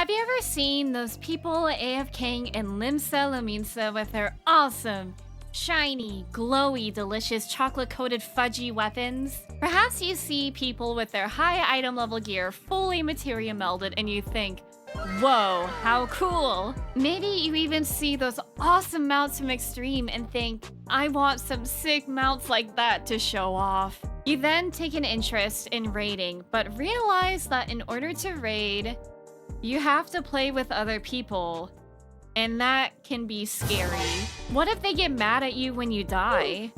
Have you ever seen those people AFKing in Limsa Lominsa with their awesome, shiny, glowy, delicious chocolate-coated fudgy weapons? Perhaps you see people with their high item level gear fully materia melded and you think, whoa, how cool. Maybe you even see those awesome mounts from Extreme and think, I want some sick mounts like that to show off. You then take an interest in raiding, but realize that in order to raid, you have to play with other people, and that can be scary. What if they get mad at you when you die?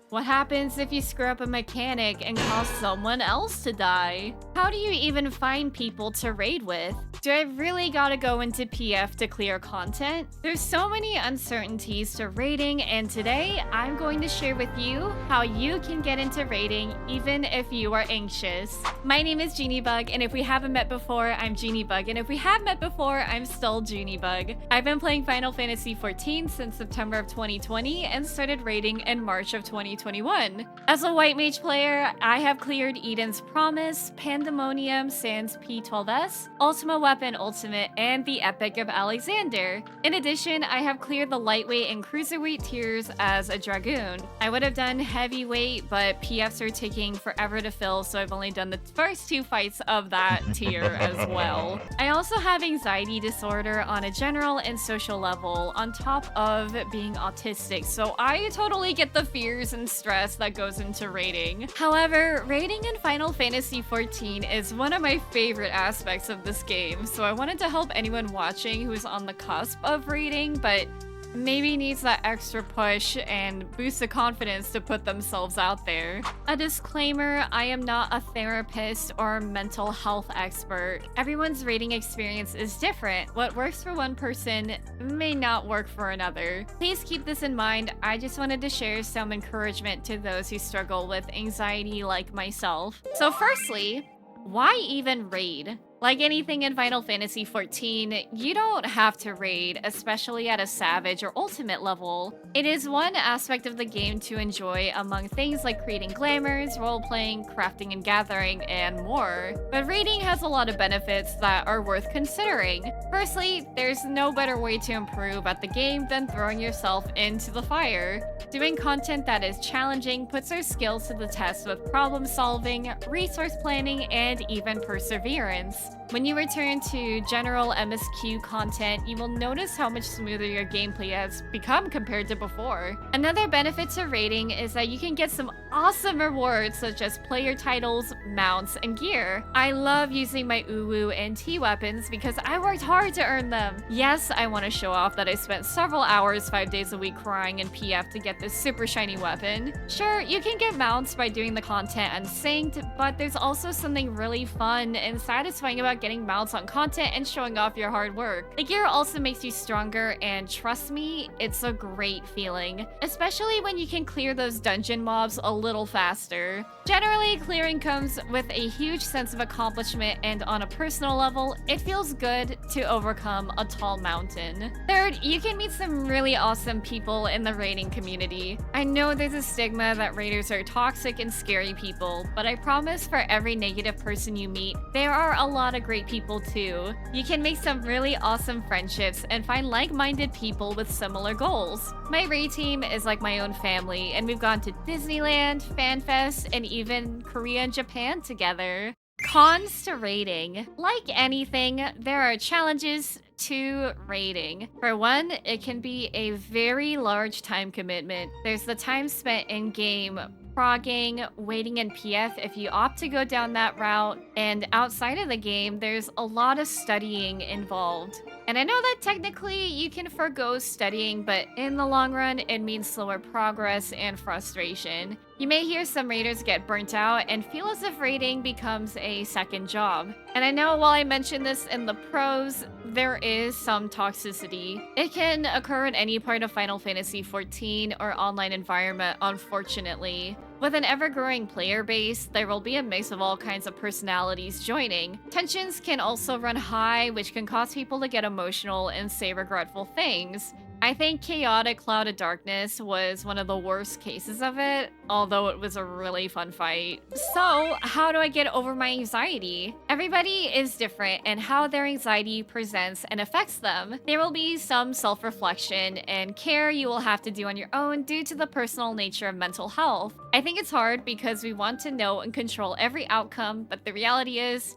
What happens if you screw up a mechanic and cause someone else to die? How do you even find people to raid with? Do I really gotta go into PF to clear content? There's so many uncertainties to raiding, and today I'm going to share with you how you can get into raiding even if you are anxious. My name is Juunibug, and if we haven't met before, I'm Juunibug, and if we have met before, I'm still Juunibug. I've been playing Final Fantasy XIV since September of 2020 and started raiding in March of 2021. As a white mage player, I have cleared Eden's Promise, Pandemonium, Sans P12S, Ultima Weapon Ultimate, and the Epic of Alexander. In addition, I have cleared the lightweight and cruiserweight tiers as a Dragoon. I would have done heavyweight, but PFs are taking forever to fill, so I've only done the first 2 fights of that tier as well. I also have anxiety disorder on a general and social level, on top of being autistic, so I totally get the fears and stress that goes into raiding. However, raiding in Final Fantasy XIV is one of my favorite aspects of this game, so I wanted to help anyone watching who is on the cusp of raiding, but maybe needs that extra push and boost of confidence to put themselves out there. A disclaimer, I am not a therapist or mental health expert. Everyone's raiding experience is different. What works for one person may not work for another. Please keep this in mind. I just wanted to share some encouragement to those who struggle with anxiety like myself. So firstly, why even raid? Like anything in Final Fantasy XIV, you don't have to raid, especially at a Savage or Ultimate level. It is one aspect of the game to enjoy among things like creating glamours, role-playing, crafting and gathering, and more. But raiding has a lot of benefits that are worth considering. Firstly, there's no better way to improve at the game than throwing yourself into the fire. Doing content that is challenging puts our skills to the test with problem solving, resource planning, and even perseverance. When you return to general MSQ content, you will notice how much smoother your gameplay has become compared to before. Another benefit to raiding is that you can get some awesome rewards such as player titles, mounts, and gear. I love using my Uwu and T weapons because I worked hard to earn them. Yes, I want to show off that I spent several hours 5 days a week crying in PF to get this super shiny weapon. Sure, you can get mounts by doing the content unsynced, but there's also something really fun and satisfying about getting mounts on content and showing off your hard work. The gear also makes you stronger, and trust me, it's a great feeling, especially when you can clear those dungeon mobs a little faster. Generally, clearing comes with a huge sense of accomplishment, and on a personal level, it feels good to overcome a tall mountain. Third, you can meet some really awesome people in the raiding community. I know there's a stigma that raiders are toxic and scary people, but I promise for every negative person you meet, there are a lot of great people too. You can make some really awesome friendships and find like-minded people with similar goals. My raid team is like my own family, and we've gone to Disneyland, FanFest, and even Korea and Japan together. Cons to raiding. Like anything, there are challenges to raiding. For one, it can be a very large time commitment. There's the time spent in-game progging, waiting in PF if you opt to go down that route, and outside of the game, there's a lot of studying involved. And I know that technically you can forgo studying, but in the long run, it means slower progress and frustration. You may hear some raiders get burnt out and feel as if raiding becomes a second job. And I know while I mentioned this in the pros, there is some toxicity. It can occur in any part of Final Fantasy XIV or online environment, unfortunately. With an ever-growing player base, there will be a mix of all kinds of personalities joining. Tensions can also run high, which can cause people to get emotional and say regretful things. I think Chaotic Cloud of Darkness was one of the worst cases of it, although it was a really fun fight. So, how do I get over my anxiety? Everybody is different and how their anxiety presents and affects them. There will be some self-reflection and care you will have to do on your own due to the personal nature of mental health. I think it's hard because we want to know and control every outcome, but the reality is,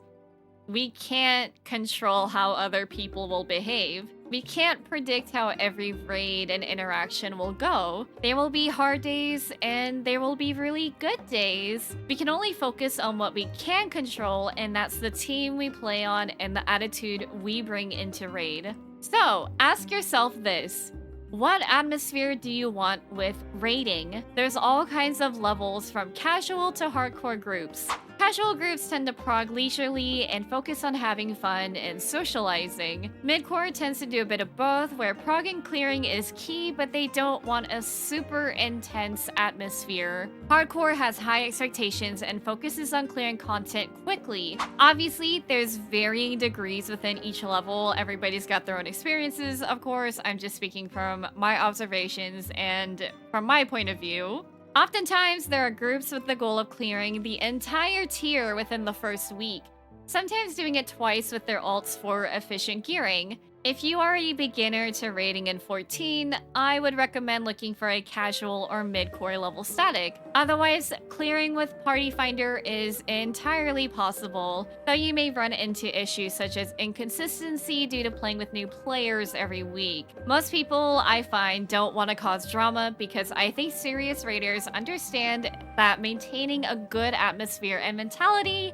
we can't control how other people will behave. We can't predict how every raid and interaction will go. There will be hard days and there will be really good days. We can only focus on what we can control, and that's the team we play on and the attitude we bring into raid. So, ask yourself this. What atmosphere do you want with raiding? There's all kinds of levels from casual to hardcore groups. Casual groups tend to prog leisurely and focus on having fun and socializing. Midcore tends to do a bit of both, where prog and clearing is key, but they don't want a super intense atmosphere. Hardcore has high expectations and focuses on clearing content quickly. Obviously, there's varying degrees within each level. Everybody's got their own experiences, of course. I'm just speaking from my observations and from my point of view. Oftentimes, there are groups with the goal of clearing the entire tier within the first week, sometimes doing it twice with their ults for efficient gearing. If you are a beginner to raiding in 14, I would recommend looking for a casual or mid-core level static. Otherwise, clearing with Party Finder is entirely possible, though you may run into issues such as inconsistency due to playing with new players every week. Most people, I find, don't want to cause drama because I think serious raiders understand that maintaining a good atmosphere and mentality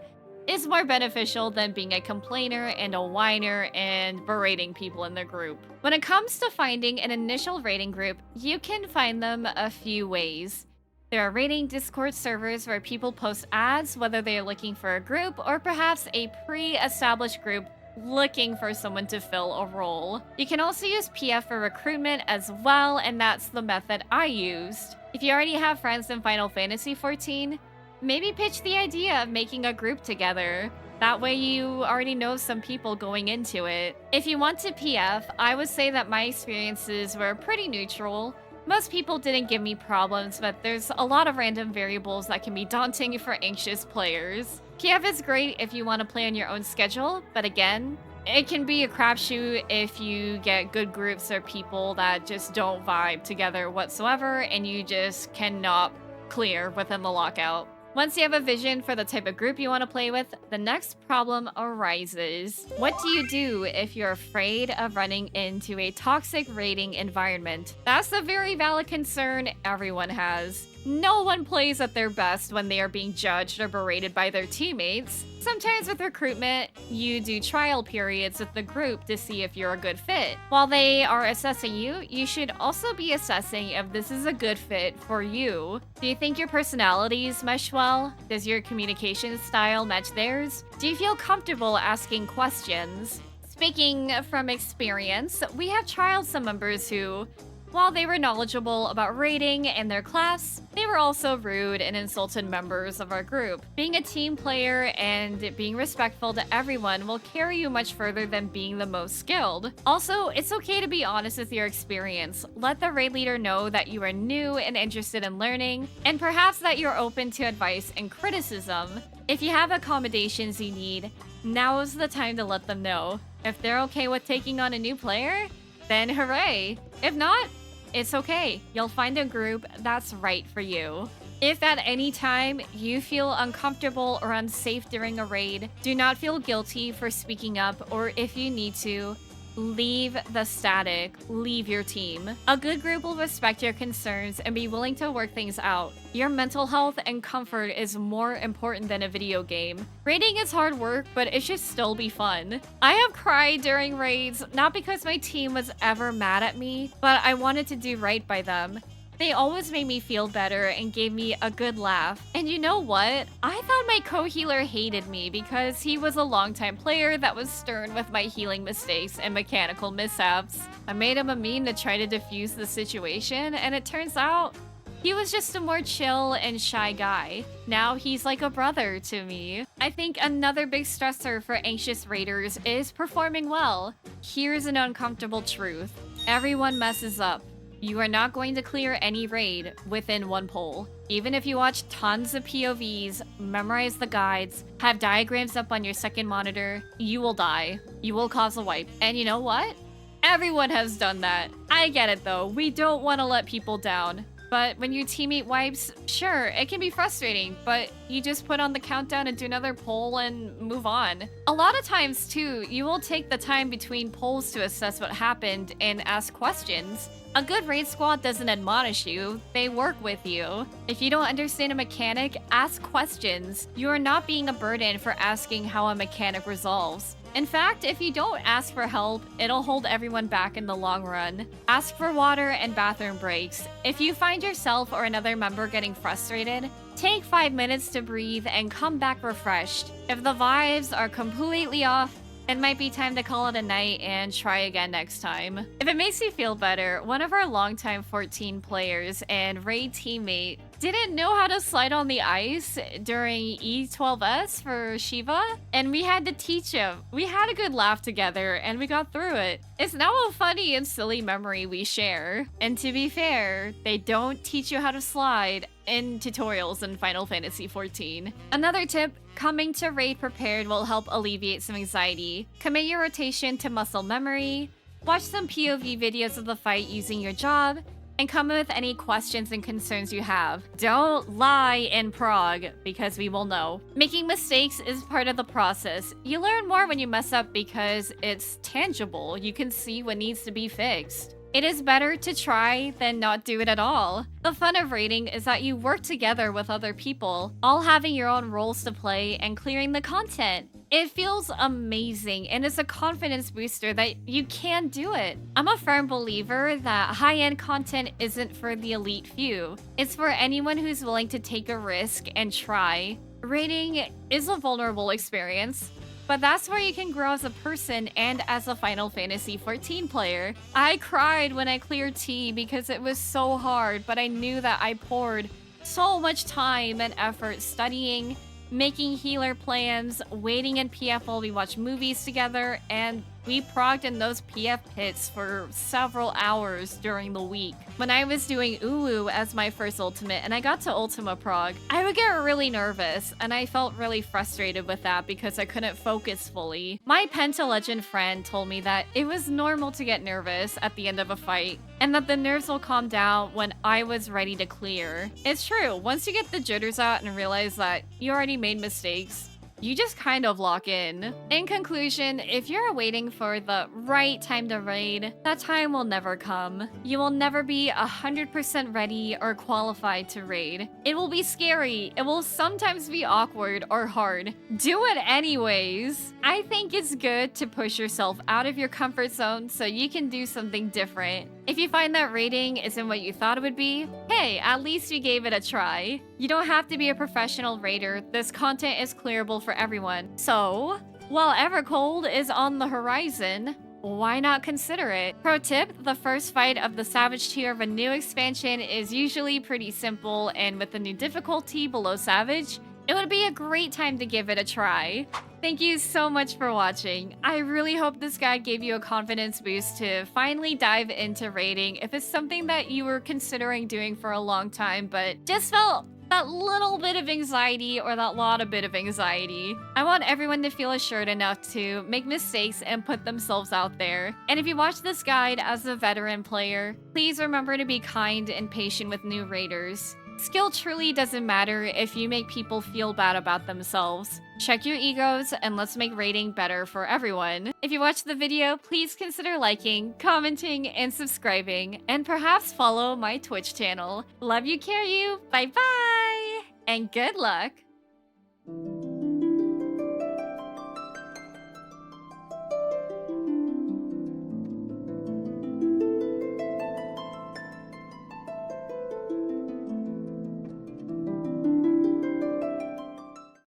is more beneficial than being a complainer and a whiner and berating people in the group. When it comes to finding an initial raiding group, you can find them a few ways. There are raiding Discord servers where people post ads, whether they are looking for a group or perhaps a pre-established group looking for someone to fill a role. You can also use PF for recruitment as well, and that's the method I used. If you already have friends in Final Fantasy XIV, maybe pitch the idea of making a group together. That way you already know some people going into it. If you want to PF, I would say that my experiences were pretty neutral. Most people didn't give me problems, but there's a lot of random variables that can be daunting for anxious players. PF is great if you want to play on your own schedule, but again, it can be a crapshoot if you get good groups or people that just don't vibe together whatsoever and you just cannot clear within the lockout. Once you have a vision for the type of group you want to play with, the next problem arises. What do you do if you're afraid of running into a toxic raiding environment? That's a very valid concern everyone has. No one plays at their best when they are being judged or berated by their teammates. Sometimes with recruitment, you do trial periods with the group to see if you're a good fit. While they are assessing you, you should also be assessing if this is a good fit for you. Do you think your personalities mesh well? Does your communication style match theirs? Do you feel comfortable asking questions? Speaking from experience, we have trialed some members who, while they were knowledgeable about raiding and their class, they were also rude and insulted members of our group. Being a team player and being respectful to everyone will carry you much further than being the most skilled. Also, it's okay to be honest with your experience. Let the raid leader know that you are new and interested in learning, and perhaps that you're open to advice and criticism. If you have accommodations you need, now is the time to let them know. If they're okay with taking on a new player, then hooray. If not, it's okay. You'll find a group that's right for you. If at any time you feel uncomfortable or unsafe during a raid, do not feel guilty for speaking up, or if you need to, leave the static, leave your team. A good group will respect your concerns and be willing to work things out. Your mental health and comfort is more important than a video game. Raiding is hard work, but it should still be fun. I have cried during raids, not because my team was ever mad at me, but I wanted to do right by them. They always made me feel better and gave me a good laugh. And you know what? I thought my co-healer hated me because he was a longtime player that was stern with my healing mistakes and mechanical mishaps. I made him a meme to try to diffuse the situation, and it turns out he was just a more chill and shy guy. Now he's like a brother to me. I think another big stressor for anxious raiders is performing well. Here's an uncomfortable truth. Everyone messes up. You are not going to clear any raid within one poll. Even if you watch tons of POVs, memorize the guides, have diagrams up on your second monitor, you will die. You will cause a wipe. And you know what? Everyone has done that. I get it though. We don't want to let people down. But when your teammate wipes, sure, it can be frustrating, but you just put on the countdown and do another poll and move on. A lot of times too, you will take the time between polls to assess what happened and ask questions. A good raid squad doesn't admonish you, they work with you. If you don't understand a mechanic, ask questions. You are not being a burden for asking how a mechanic resolves. In fact, if you don't ask for help, it'll hold everyone back in the long run. Ask for water and bathroom breaks. If you find yourself or another member getting frustrated, take 5 minutes to breathe and come back refreshed. If the vibes are completely off, it might be time to call it a night and try again next time. If it makes you feel better, one of our longtime 14 players and raid teammate didn't know how to slide on the ice during E12S for Shiva, and we had to teach him. We had a good laugh together and we got through it. It's now a funny and silly memory we share. And to be fair, they don't teach you how to slide in tutorials in Final Fantasy XIV. Another tip, coming to raid prepared will help alleviate some anxiety. Commit your rotation to muscle memory, watch some POV videos of the fight using your job, and come with any questions and concerns you have. Don't lie in prog, because we will know. Making mistakes is part of the process. You learn more when you mess up because it's tangible. You can see what needs to be fixed. It is better to try than not do it at all. The fun of raiding is that you work together with other people, all having your own roles to play and clearing the content. It feels amazing and is a confidence booster that you can do it. I'm a firm believer that high-end content isn't for the elite few. It's for anyone who's willing to take a risk and try. Raiding is a vulnerable experience, but that's where you can grow as a person and as a Final Fantasy XIV player. I cried when I cleared T because it was so hard, but I knew that I poured so much time and effort studying, making healer plans, waiting in PF while we watched movies together, and we progged in those PF pits for several hours during the week. When I was doing Ulu as my first ultimate and I got to Ultima prog, I would get really nervous and I felt really frustrated with that because I couldn't focus fully. My Penta Legend friend told me that it was normal to get nervous at the end of a fight and that the nerves will calm down when I was ready to clear. It's true, once you get the jitters out and realize that you already made mistakes, you just kind of lock in. In conclusion, if you're waiting for the right time to raid, that time will never come. You will never be 100% ready or qualified to raid. It will be scary. It will sometimes be awkward or hard. Do it anyways. I think it's good to push yourself out of your comfort zone so you can do something different. If you find that raiding isn't what you thought it would be, hey, at least you gave it a try. You don't have to be a professional raider. This content is clearable for everyone. So, while Evercold is on the horizon, why not consider it? Pro tip, the first fight of the Savage tier of a new expansion is usually pretty simple, and with the new difficulty below Savage, it would be a great time to give it a try. Thank you so much for watching. I really hope this guide gave you a confidence boost to finally dive into raiding if it's something that you were considering doing for a long time but just felt that little bit of anxiety or that lot of bit of anxiety. I want everyone to feel assured enough to make mistakes and put themselves out there. And if you watch this guide as a veteran player, please remember to be kind and patient with new raiders. Skill truly doesn't matter if you make people feel bad about themselves. Check your egos and let's make raiding better for everyone. If you watched the video, please consider liking, commenting, and subscribing, and perhaps follow my Twitch channel. Love you, care you, bye bye, and good luck!